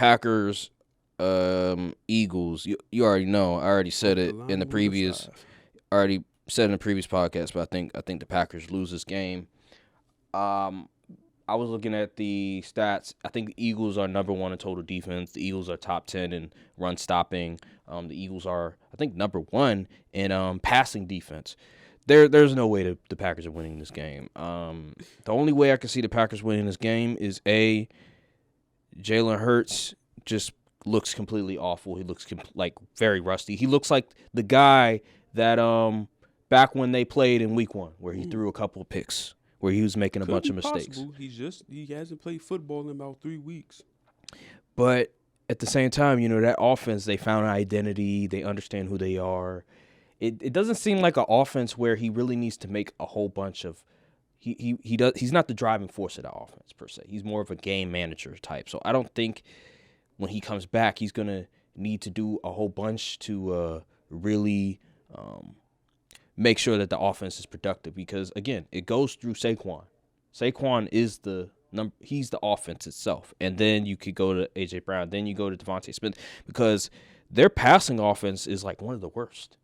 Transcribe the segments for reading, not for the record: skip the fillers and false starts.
Packers, Eagles. You already know. I already said it in the previous. Already said in the previous podcast, but I think the Packers lose this game. I was looking at the stats. I think the Eagles are number 1 in total defense. The Eagles are top 10 in run stopping. The Eagles are, I think, number 1 in passing defense. There's no way the Packers are winning this game. The only way I can see the Packers winning this game is Jalen Hurts just looks completely awful. He looks like very rusty. He looks like the guy that back when they played in week 1 where he threw a couple of picks, where he was making a bunch of mistakes. He hasn't played football in about 3 weeks. But at the same time, that offense, they found an identity. They understand who they are. It doesn't seem like an offense where he really needs to make a whole bunch of he's not the driving force of that offense per se. He's more of a game manager type. So I don't think when he comes back he's going to need to do a whole bunch to really make sure that the offense is productive, because again, it goes through Saquon. Saquon is he's the offense itself. And then you could go to A.J. Brown, then you go to Devontae Smith, because their passing offense is like one of the worst.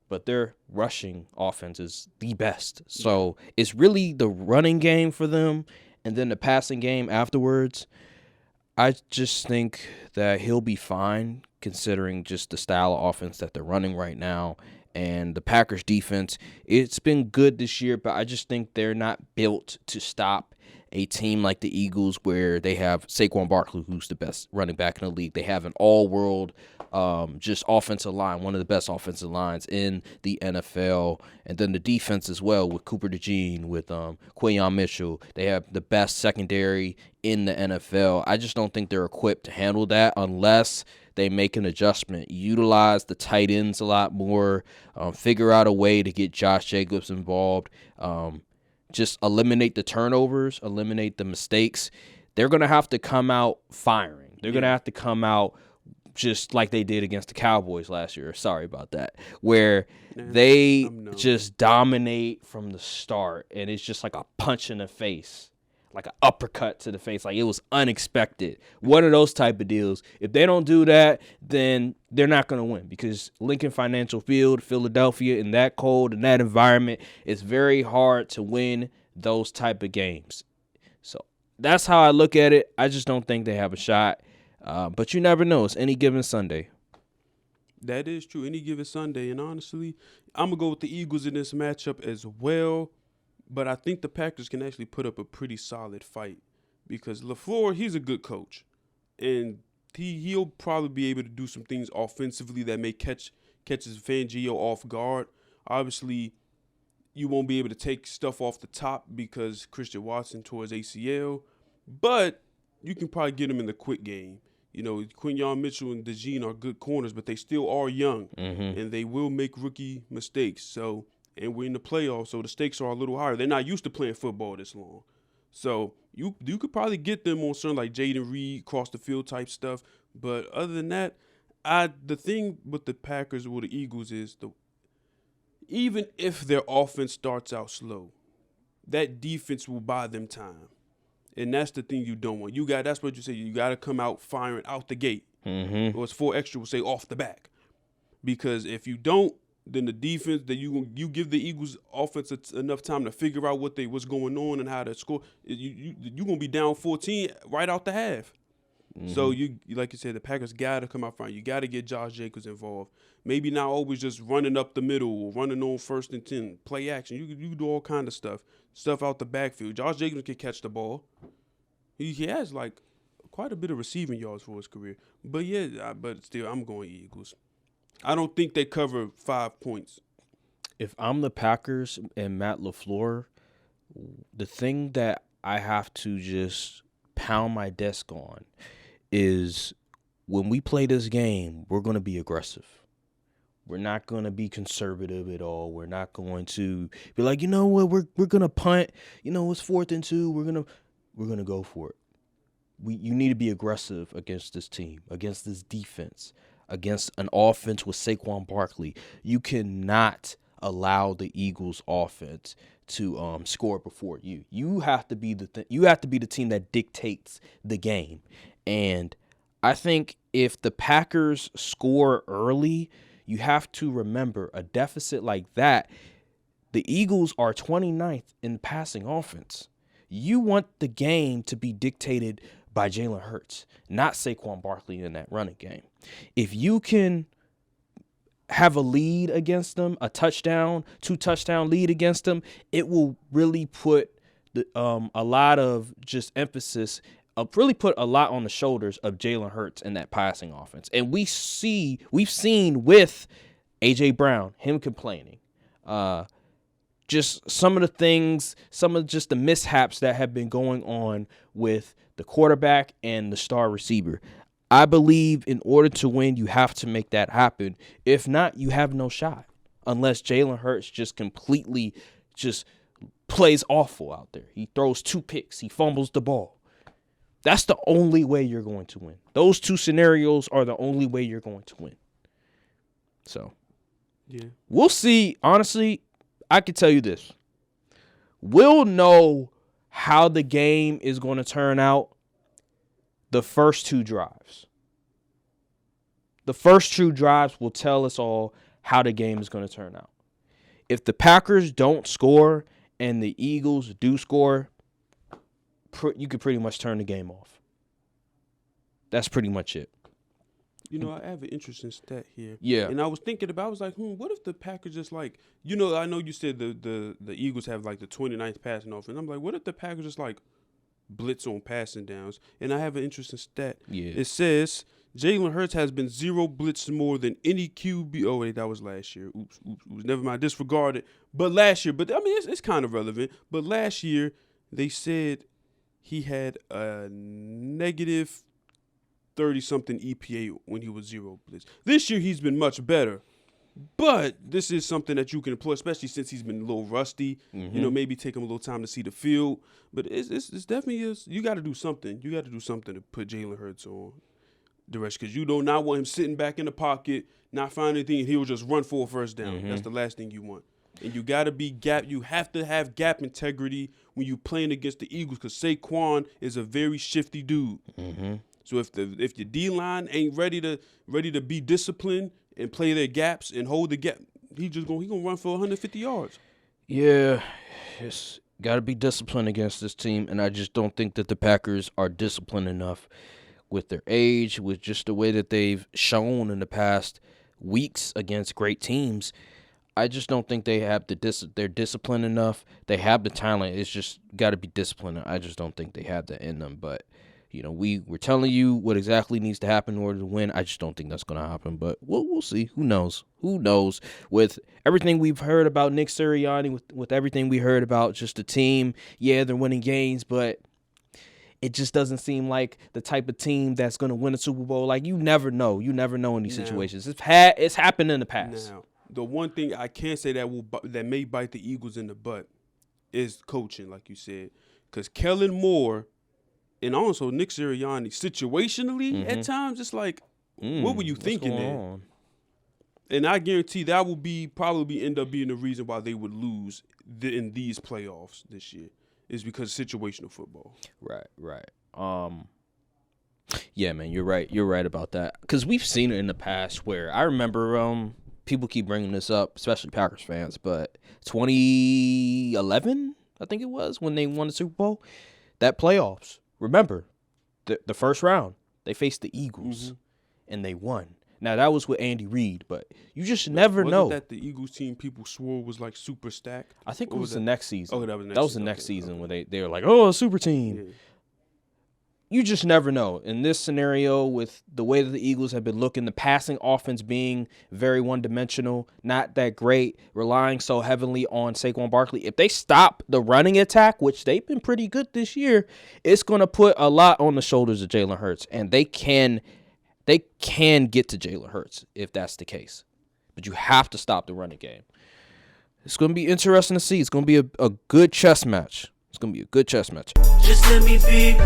But their rushing offense is the best. So it's really the running game for them and then the passing game afterwards. I just think that he'll be fine considering just the style of offense that they're running right now. And the Packers defense, it's been good this year, but I just think they're not built to stop a team like the Eagles, where they have Saquon Barkley, who's the best running back in the league. They have an all-world just offensive line, one of the best offensive lines in the NFL. And then the defense as well with Cooper DeJean, with Quayon Mitchell. They have the best secondary in the NFL. I just don't think they're equipped to handle that unless they make an adjustment, utilize the tight ends a lot more, figure out a way to get Josh Jacobs involved, just eliminate the turnovers, eliminate the mistakes. They're going to have to come out firing. They're going to have to come out just like they did against the Cowboys last year. Sorry about that. Where they just dominate from the start, and it's just like a punch in the face, like an uppercut to the face. Like, it was unexpected. One of those type of deals. If they don't do that, then they're not going to win, because Lincoln Financial Field, Philadelphia, in that cold, in that environment, it's very hard to win those type of games. So that's how I look at it. I just don't think they have a shot. But you never know. It's any given Sunday. That is true. Any given Sunday. And honestly, I'm going to go with the Eagles in this matchup as well. But I think the Packers can actually put up a pretty solid fight, because LaFleur, he's a good coach. And he'll probably be able to do some things offensively that may catches Fangio off guard. Obviously, you won't be able to take stuff off the top because Christian Watson tore his ACL. But you can probably get him in the quick game. Quinyon Mitchell and DeJean are good corners, but they still are young. And they will make rookie mistakes. And we're in the playoffs, so the stakes are a little higher. They're not used to playing football this long. So you could probably get them on certain like Jaden Reed, cross the field type stuff. But other than that, the thing with the Packers or the Eagles is even if their offense starts out slow, that defense will buy them time. And that's the thing you don't want. That's what you say. You got to come out firing out the gate. Or it's 4 extra, we'll say off the back. Because if you don't, then the defense, that you give the Eagles offense enough time to figure out what's going on and how to score. You're going to be down 14 right out the half. So you like you said, the Packers got to come out front. You got to get Josh Jacobs involved. Maybe not always just running up the middle or running on 1st and 10, play action. You can do all kind of stuff out the backfield. Josh Jacobs can catch the ball. He has like quite a bit of receiving yards for his career. But but still, I'm going Eagles. I don't think they cover 5 points. If I'm the Packers and Matt LaFleur, the thing that I have to just pound my desk on is when we play this game, we're going to be aggressive. We're not going to be conservative at all. We're not going to be like, you know what, we're going to punt. It's 4th and 2. We're going to go for it. You need to be aggressive against this team, against this defense, against an offense with Saquon Barkley. You cannot allow the Eagles offense to score before you. You have to be the team that dictates the game. And I think if the Packers score early, you have to remember a deficit like that. The Eagles are 29th in passing offense. You want the game to be dictated by Jalen Hurts, not Saquon Barkley in that running game. If you can have a lead against them, a touchdown, 2-touchdown lead against them, it will really put a lot of just emphasis, really put a lot on the shoulders of Jalen Hurts in that passing offense. And we've seen with A.J. Brown, him complaining, just some of the things, some of just the mishaps that have been going on with the quarterback and the star receiver. I believe in order to win, you have to make that happen. If not, you have no shot unless Jalen Hurts just completely just plays awful out there. He throws 2 picks. He fumbles the ball. That's the only way you're going to win. Those 2 scenarios are the only way you're going to win. So, yeah, we'll see. Honestly, I can tell you this. We'll know how the game is going to turn out the first 2 drives. The first 2 drives will tell us all how the game is going to turn out. If the Packers don't score and the Eagles do score, you could pretty much turn the game off. That's pretty much it. You know, I have an interesting stat here. Yeah. And I was thinking about, I was like, what if the Packers just like, you know, I know you said the Eagles have like the 29th passing offense. I'm like, what if the Packers just like blitz on passing downs? And I have an interesting stat. Yeah. It says Jalen Hurts has been 0 blitzed more than any QB. Oh, wait, that was last year. Oops. Never mind. Disregard it. But last year, but I mean, it's kind of relevant. But last year, they said he had a negative 30-something EPA when he was 0 blitz. This year, he's been much better. But this is something that you can employ, especially since he's been a little rusty. Mm-hmm. You know, maybe take him a little time to see the field. But it's definitely you got to do something. You got to do something to put Jalen Hurts on the rest, because you do not want him sitting back in the pocket, not finding anything, and he'll just run for a first down. Mm-hmm. That's the last thing you want. And you got to be gap. You have to have gap integrity when you playing against the Eagles, because Saquon is a very shifty dude. Mm-hmm. So if your D-line ain't ready to be disciplined and play their gaps and hold the gap, he gonna run for 150 yards. Yeah, it's got to be disciplined against this team, and I just don't think that the Packers are disciplined enough with their age, with just the way that they've shown in the past weeks against great teams. I just don't think they have they're disciplined enough. They have the talent. It's just got to be disciplined. I just don't think they have that in them. But, you know, we're telling you what exactly needs to happen in order to win. I just don't think that's going to happen. But we'll see. Who knows? Who knows? With everything we've heard about Nick Sirianni, with everything we heard about just the team, yeah, they're winning games, but it just doesn't seem like the type of team that's going to win a Super Bowl. Like, you never know. You never know in these situations. It's happened in the past. Now, the one thing I can say that may bite the Eagles in the butt is coaching, like you said. Because Kellen Moore and also Nick Sirianni, situationally, at times, it's like, what were you thinking there? And I guarantee that will probably end up being the reason why they would lose in these playoffs this year, is because of situational football. Right. Yeah, man, you're right. You're right about that. Because we've seen it in the past where I remember people keep bringing this up, especially Packers fans, but 2011, I think it was, when they won the Super Bowl, that playoffs. Remember, the first round, they faced the Eagles, and they won. Now, that was with Andy Reid, but you just never know. Wasn't that the Eagles team people swore was, like, super stacked? I think it was the next season. Oh, that was the next season when they were like, oh, a super team. Yeah. You just never know. In this scenario, with the way that the Eagles have been looking, the passing offense being very one-dimensional, not that great, relying so heavily on Saquon Barkley, if they stop the running attack, which they've been pretty good this year, it's going to put a lot on the shoulders of Jalen Hurts, and they can get to Jalen Hurts if that's the case. But you have to stop the running game. It's going to be interesting to see. It's going to be a good chess match. It's going to be a good chess match. Just let me be.